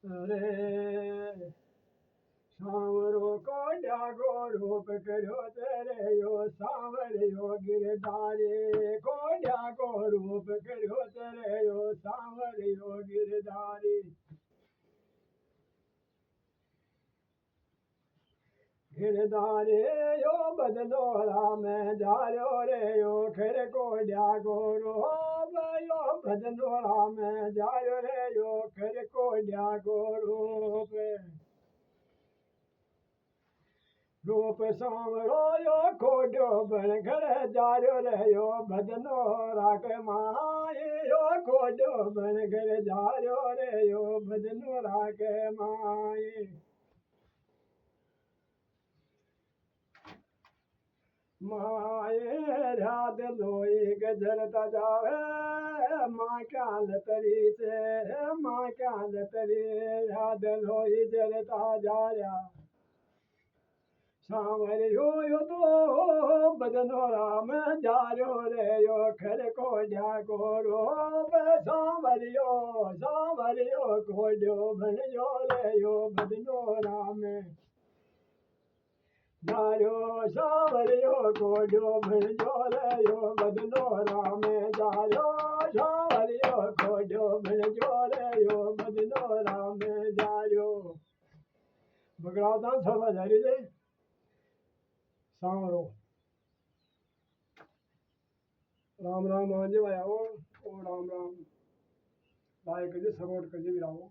अरे सांवरो को डागो रूप करो तेरे यो सांवरियो गिरधारी को डागो रूप करो तेरे यो सांवरियो गिरधारी गिरधारी यो बदलो राम जारो रे यो खर को डागो रूप यो बदलो राम जारो रे यो खर को डागो रूप रूप सांवरो यो खोड्यो बन घर जारो रे यो भजनो राख माए यो खोड्यो बन घर जारो रे यो भजनो राख माए माए रात लोई गजरता जावे माँ क्या लतरी से माँ क्या लतरी रात लोई जरता जा रहा सांवरियो यो तो बदनो राम जारो रे यो खर को जागो रूप सांवरियो सांवरियो खोड्यो भनजो रे यो बदनो राम जारो सांवरियो खोड्यो भनजो रे यो बदनो राम जारो सांवरियो खोड्यो भनजो रे यो बदनो राम जारो बगड़ाता सब हजारी रे सांवरो राम राम आंजे भाई आओ ओ राम राम लाइक करिए सपोर्ट करिए भी आओ।